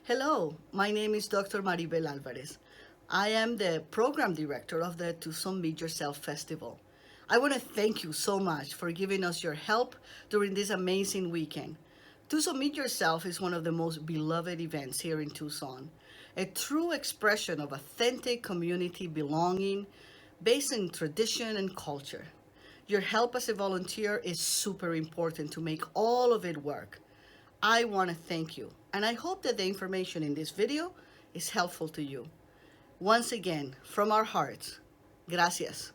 Hello, my name is Dr. Maribel Alvarez. I am the program director of the Tucson Meet Yourself Festival. I want to thank you so much for giving us your help during this amazing weekend. Tucson Meet Yourself is one of the most beloved events here in Tucson, a true expression of authentic community belonging based in tradition and culture. Your help as a volunteer is super important to make all of it work. I want to thank you, and I hope that the information in this video is helpful to you. Once again, from our hearts, gracias.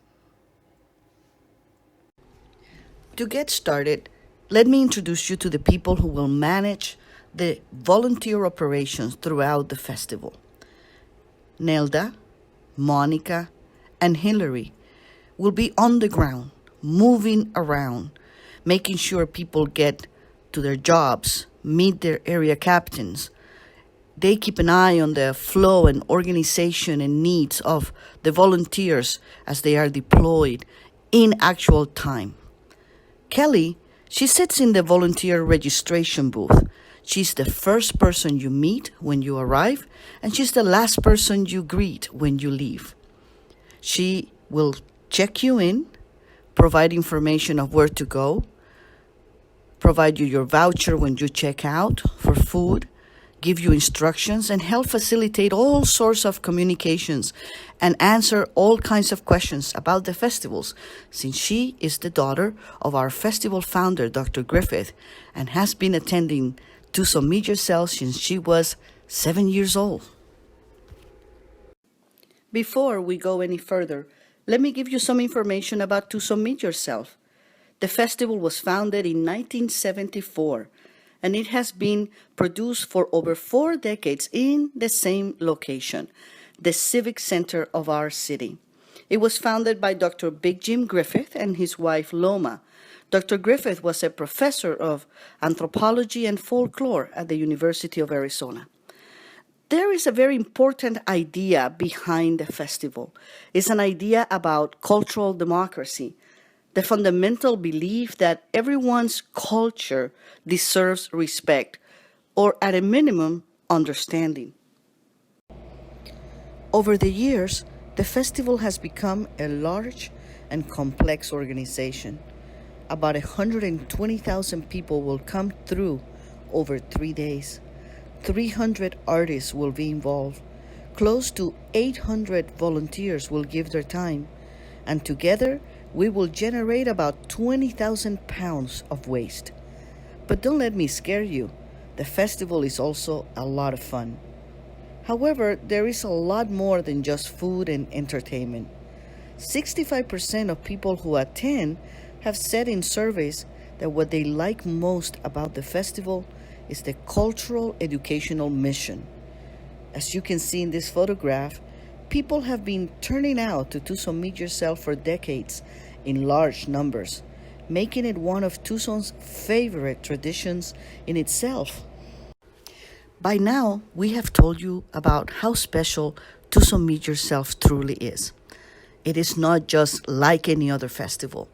To get started, let me introduce you to the people who will manage the volunteer operations throughout the festival. Nelda, Monica, and Hillary will be on the ground, moving around, making sure people get to their jobs, meet their area captains. They keep an eye on the flow and organization and needs of the volunteers as they are deployed in actual time. Kelly, she sits in the volunteer registration booth. She's the first person you meet when you arrive, and she's the last person you greet when you leave. She will check you in, provide information of where to go, provide you your voucher when you check out for food, give you instructions, and help facilitate all sorts of communications and answer all kinds of questions about the festivals, since she is the daughter of our festival founder, Dr. Griffith, and has been attending Tucson Meet Yourself since she was 7 years old. Before we go any further, let me give you some information about Tucson Meet Yourself. The festival was founded in 1974, and it has been produced for over 4 decades in the same location, the Civic Center of our city. It was founded by Dr. Big Jim Griffith and his wife Loma. Dr. Griffith was a professor of anthropology and folklore at the University of Arizona. There is a very important idea behind the festival. It's an idea about cultural democracy, the fundamental belief that everyone's culture deserves respect, or at a minimum, understanding. Over the years, the festival has become a large and complex organization. About 120,000 people will come through over 3 days. 300 artists will be involved. Close to 800 volunteers will give their time, and together we will generate about 20,000 pounds of waste. But don't let me scare you. The festival is also a lot of fun. However, there is a lot more than just food and entertainment. 65% of people who attend have said in surveys that what they like most about the festival is the cultural educational mission. As you can see in this photograph, people have been turning out to Tucson Meet Yourself for decades in large numbers, making it one of Tucson's favorite traditions in itself. By now, we have told you about how special Tucson Meet Yourself truly is. It is not just like any other festival,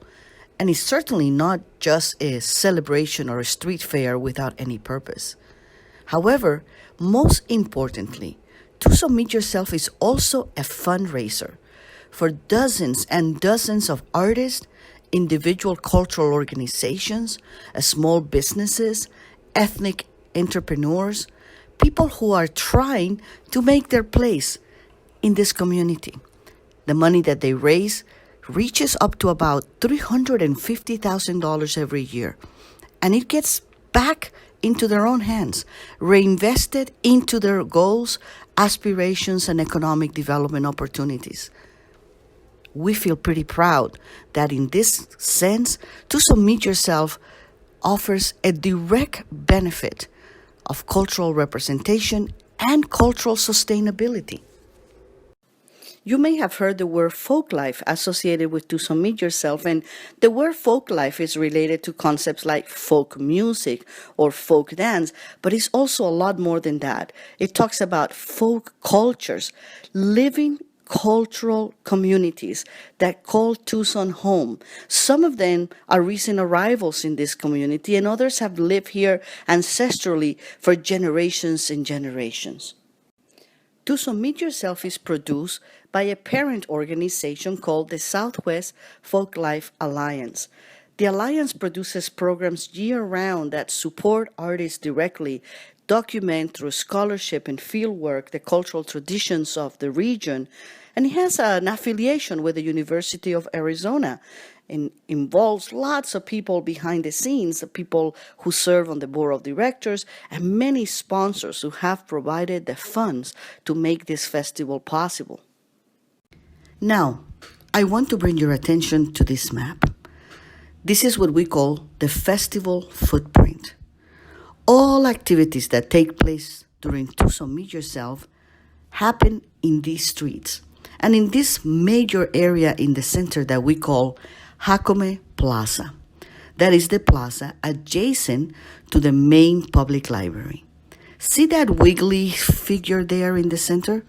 and it's certainly not just a celebration or a street fair without any purpose. However, most importantly, Tucson Meet Yourself is also a fundraiser for dozens and dozens of artists, individual cultural organizations, small businesses, ethnic entrepreneurs, people who are trying to make their place in this community. The money that they raise reaches up to about $350,000 every year, and it gets back into their own hands, reinvested into their goals, aspirations, and economic development opportunities. We feel pretty proud that in this sense, Tucson Meet Yourself offers a direct benefit of cultural representation and cultural sustainability. You may have heard the word folklife associated with Tucson Meet Yourself, and the word folklife is related to concepts like folk music or folk dance, but it's also a lot more than that. It talks about folk cultures, living cultural communities that call Tucson home. Some of them are recent arrivals in this community, and others have lived here ancestrally for generations and generations. Tucson Meet Yourself is produced by a parent organization called the Southwest Folklife Alliance. The Alliance produces programs year-round that support artists directly, document through scholarship and fieldwork the cultural traditions of the region, and it has an affiliation with the University of Arizona and involves lots of people behind the scenes, the people who serve on the board of directors, and many sponsors who have provided the funds to make this festival possible. Now, I want to bring your attention to this map. This is what we call the festival footprint. All activities that take place during Tucson Meet Yourself happen in these streets and in this major area in the center that we call Jacome Plaza. That is the plaza adjacent to the main public library. See that wiggly figure there in the center?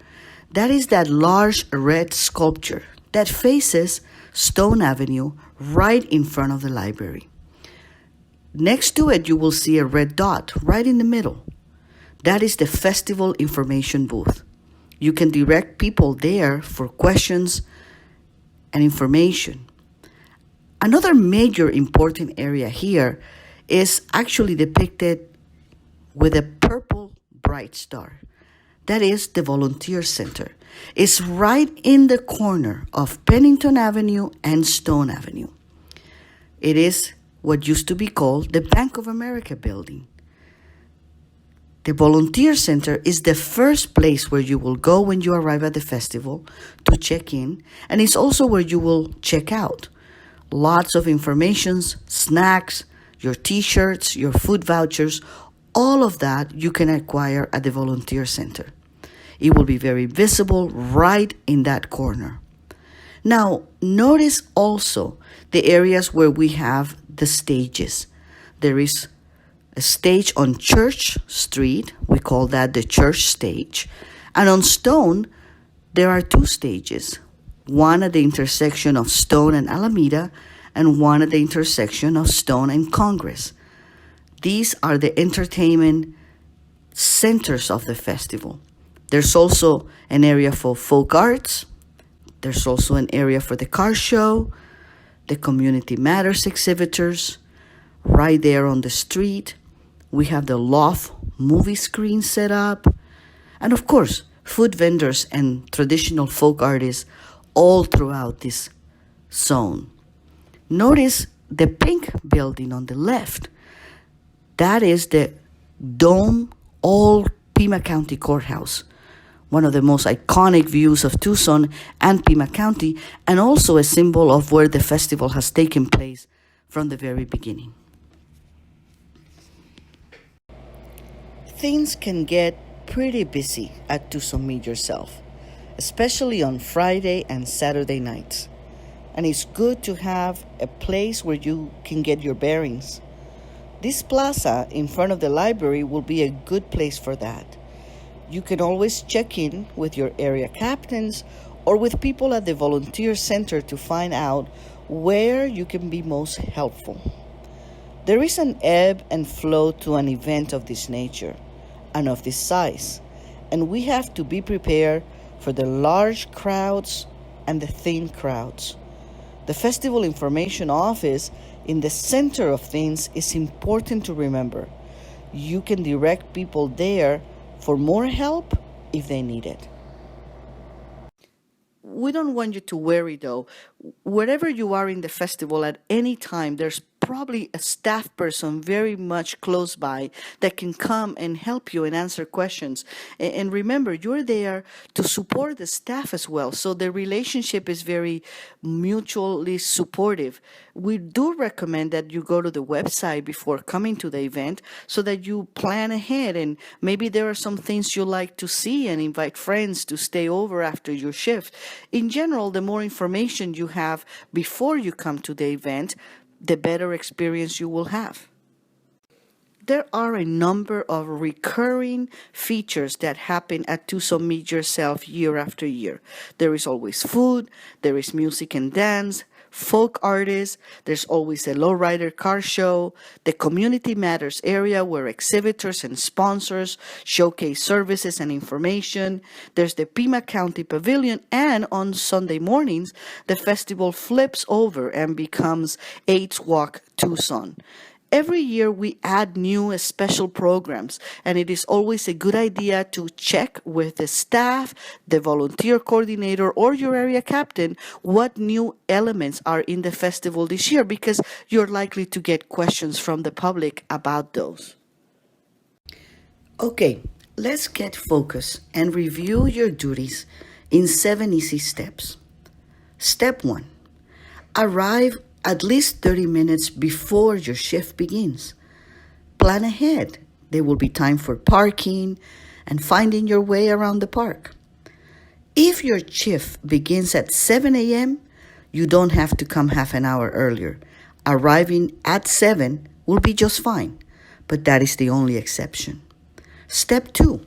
That is that large red sculpture that faces Stone Avenue right in front of the library. Next to it, you will see a red dot right in the middle. That is the festival information booth. You can direct people there for questions and information. Another major important area here is actually depicted with a purple bright star. That is the Volunteer Center. It's right in the corner of Pennington Avenue and Stone Avenue. It is what used to be called the Bank of America building. The Volunteer Center is the first place where you will go when you arrive at the festival to check in, and it's also where you will check out. Lots of information, snacks, your t-shirts, your food vouchers, all of that you can acquire at the Volunteer Center. It will be very visible right in that corner. Now, notice also the areas where we have the stages. There is a stage on Church Street, we call that the Church Stage. And on Stone, there are two stages, one at the intersection of Stone and Alameda, and one at the intersection of Stone and Congress. These are the entertainment centers of the festival. There's also an area for folk arts. There's also an area for the car show, the Community Matters exhibitors. Right there on the street, we have the Loft movie screen set up. And of course, food vendors and traditional folk artists all throughout this zone. Notice the pink building on the left. That is the dome, old Pima County Courthouse, one of the most iconic views of Tucson and Pima County, and also a symbol of where the festival has taken place from the very beginning. Things can get pretty busy at Tucson Meet Yourself, especially on Friday and Saturday nights. And it's good to have a place where you can get your bearings. This plaza in front of the library will be a good place for that. You can always check in with your area captains or with people at the Volunteer Center to find out where you can be most helpful. There is an ebb and flow to an event of this nature and of this size, and we have to be prepared for the large crowds and the thin crowds. The Festival Information Office in the center of things is important to remember. You can direct people there for more help if they need it. We don't want you to worry though. Wherever you are in the festival at any time, there's probably a staff person very much close by that can come and help you and answer questions. And remember, you're there to support the staff as well. So the relationship is very mutually supportive. We do recommend that you go to the website before coming to the event so that you plan ahead, and maybe there are some things you like to see and invite friends to stay over after your shift. In general, the more information you have before you come to the event, the better experience you will have. There are a number of recurring features that happen at Tucson Meet Yourself year after year. There is always food, there is music and dance, folk artists, there's always a lowrider car show, the Community Matters area where exhibitors and sponsors showcase services and information, there's the Pima County Pavilion, and on Sunday mornings, the festival flips over and becomes AIDS Walk Tucson. Every year we add new special programs, and it is always a good idea to check with the staff, the volunteer coordinator, or your area captain what new elements are in the festival this year, because you're likely to get questions from the public about those. Okay, let's get focused and review your duties in 7 easy steps. Step 1. Arrive at least 30 minutes before your shift begins. Plan ahead. There will be time for parking and finding your way around the park. If your shift begins at 7 a.m., you don't have to come half an hour earlier. Arriving at 7 will be just fine, but that is the only exception. Step 2.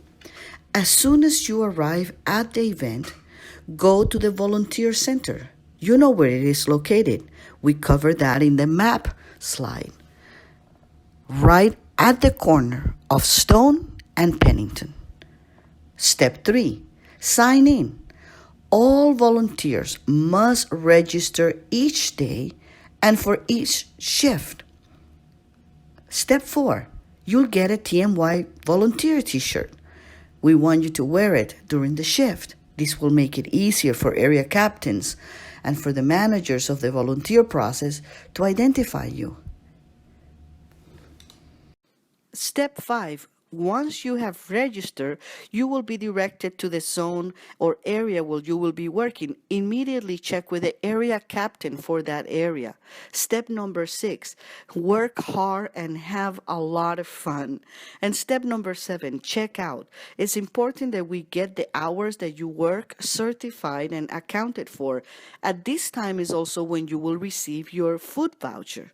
As soon as you arrive at the event, go to the volunteer center. You know where it is located. We covered that in the map slide. Right at the corner of Stone and Pennington. Step 3. Sign in. All volunteers must register each day and for each shift. Step 4. You'll get a TMY volunteer t-shirt. We want you to wear it during the shift. This will make it easier for area captains and for the managers of the volunteer process to identify you. Step 5. Once you have registered, you will be directed to the zone or area where you will be working. Immediately check with the area captain for that area. Step number 6, work hard and have a lot of fun. And step number 7, check out. It's important that we get the hours that you work certified and accounted for. At this time is also when you will receive your food voucher.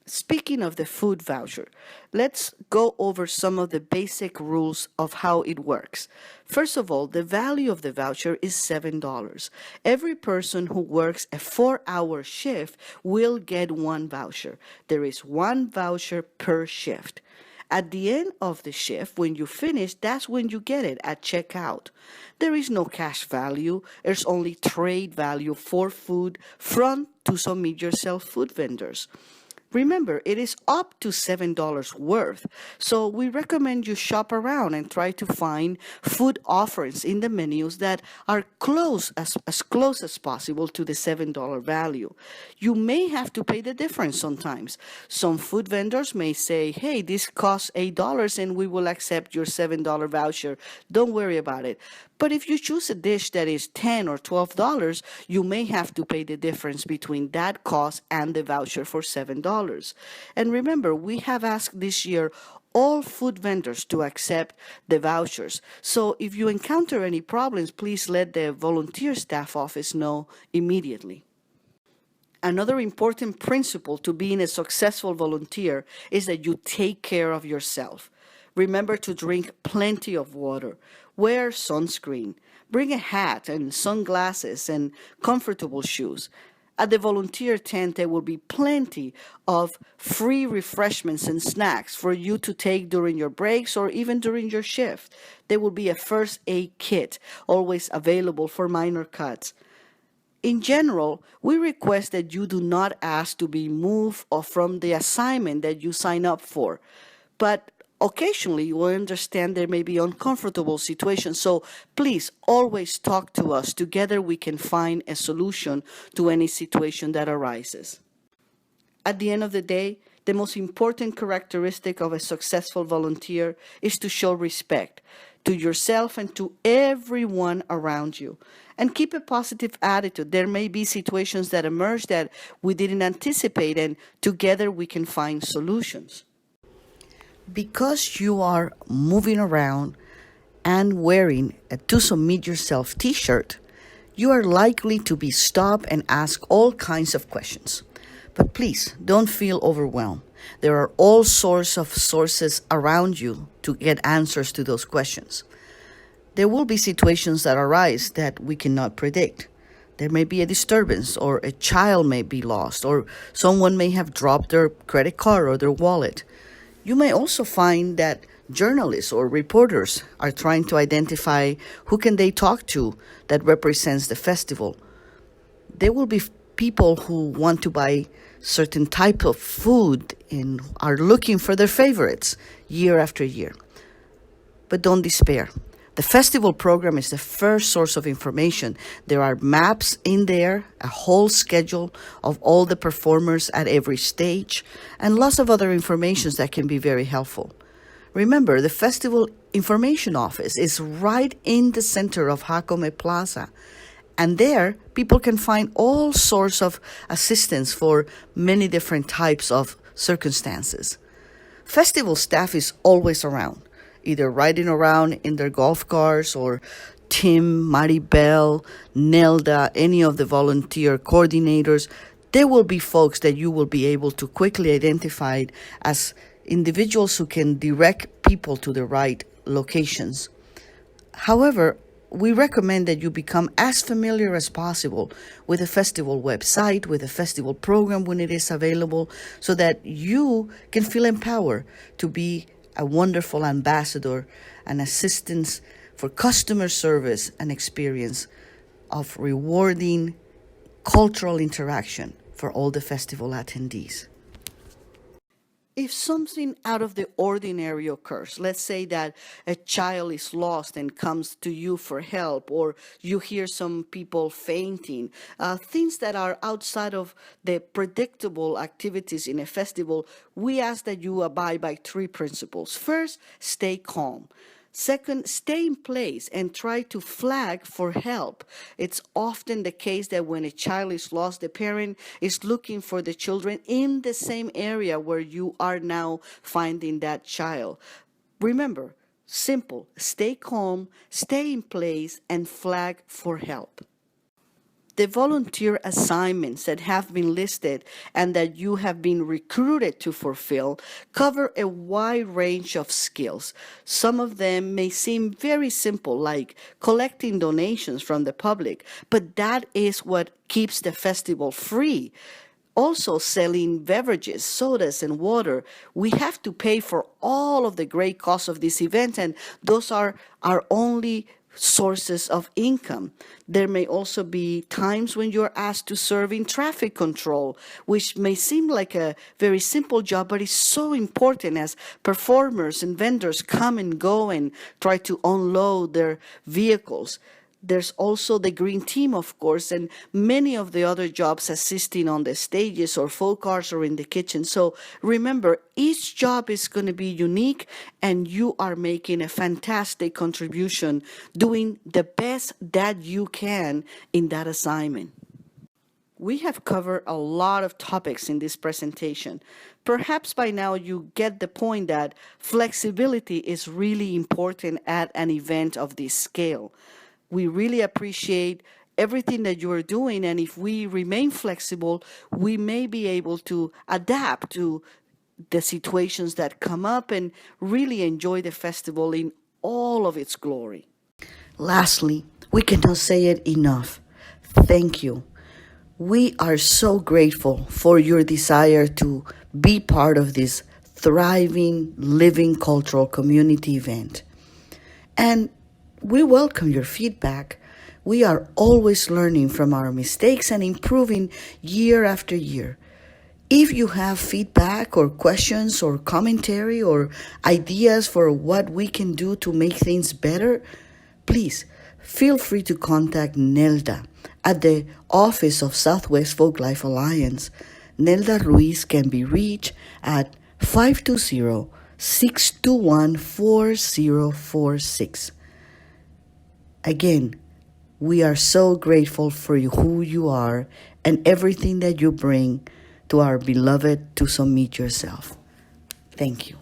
Speaking of the food voucher, let's go over some of the basic rules of how it works. First of all, the value of the voucher is $7. Every person who works a 4-hour shift will get one voucher. There is one voucher per shift. At the end of the shift, when you finish, that's when you get it at checkout. There is no cash value. There's only trade value for food from Tucson Meet Yourself food vendors. Remember, it is up to $7 worth, so we recommend you shop around and try to find food offerings in the menus that are close as close as possible to the $7 value. You may have to pay the difference sometimes. Some food vendors may say, hey, this costs $8 and we will accept your $7 voucher. Don't worry about it. But if you choose a dish that is $10 or $12, you may have to pay the difference between that cost and the voucher for $7. And remember, we have asked this year all food vendors to accept the vouchers. So if you encounter any problems, please let the volunteer staff office know immediately. Another important principle to being a successful volunteer is that you take care of yourself. Remember to drink plenty of water. Wear sunscreen. Bring a hat and sunglasses and comfortable shoes. At the volunteer tent, there will be plenty of free refreshments and snacks for you to take during your breaks or even during your shift. There will be a first aid kit always available for minor cuts. In general, we request that you do not ask to be moved or from the assignment that you sign up for. But occasionally, you will understand there may be uncomfortable situations, so please always talk to us. Together we can find a solution to any situation that arises. At the end of the day, the most important characteristic of a successful volunteer is to show respect to yourself and to everyone around you. And keep a positive attitude. There may be situations that emerge that we didn't anticipate, and together we can find solutions. Because you are moving around and wearing a Tucson Meet Yourself t-shirt, you are likely to be stopped and asked all kinds of questions. But please, don't feel overwhelmed. There are all sorts of sources around you to get answers to those questions. There will be situations that arise that we cannot predict. There may be a disturbance, or a child may be lost, or someone may have dropped their credit card or their wallet. You may also find that journalists or reporters are trying to identify who can they talk to that represents the festival. There will be people who want to buy certain type of food and are looking for their favorites year after year. But don't despair. The festival program is the first source of information. There are maps in there, a whole schedule of all the performers at every stage, and lots of other information that can be very helpful. Remember, the festival information office is right in the center of Jacome Plaza. And there, people can find all sorts of assistance for many different types of circumstances. Festival staff is always around, either riding around in their golf cars, or Tim, Maribel, Nelda, any of the volunteer coordinators. There will be folks that you will be able to quickly identify as individuals who can direct people to the right locations. However, we recommend that you become as familiar as possible with the festival website, with the festival program when it is available, so that you can feel empowered to be a wonderful ambassador and assistance for customer service and experience of rewarding cultural interaction for all the festival attendees. If something out of the ordinary occurs, let's say that a child is lost and comes to you for help, or you hear some people fainting, things that are outside of the predictable activities in a festival, we ask that you abide by 3 principles. First, stay calm. Second, stay in place and try to flag for help. It's often the case that when a child is lost, the parent is looking for the children in the same area where you are now finding that child. Remember, simple, stay calm, stay in place, and flag for help. The volunteer assignments that have been listed and that you have been recruited to fulfill cover a wide range of skills. Some of them may seem very simple, like collecting donations from the public, but that is what keeps the festival free. Also selling beverages, sodas, and water. We have to pay for all of the great costs of this event, and those are our only sources of income. There may also be times when you're asked to serve in traffic control, which may seem like a very simple job, but is so important as performers and vendors come and go and try to unload their vehicles. There's also the green team, of course, and many of the other jobs assisting on the stages or folk arts or in the kitchen. So remember, each job is going to be unique, and you are making a fantastic contribution, doing the best that you can in that assignment. We have covered a lot of topics in this presentation. Perhaps by now you get the point that flexibility is really important at an event of this scale. We really appreciate everything that you are doing, and if we remain flexible, we may be able to adapt to the situations that come up and really enjoy the festival in all of its glory. Lastly, we cannot say it enough. Thank you. We are so grateful for your desire to be part of this thriving, living cultural community event. And we welcome your feedback. We are always learning from our mistakes and improving year after year. If you have feedback or questions or commentary or ideas for what we can do to make things better, please feel free to contact Nelda at the Office of Southwest Folklife Alliance. Nelda Ruiz can be reached at 520-621-4046. Again, we are so grateful for who you are and everything that you bring to our beloved Tucson Meet Yourself. Thank you.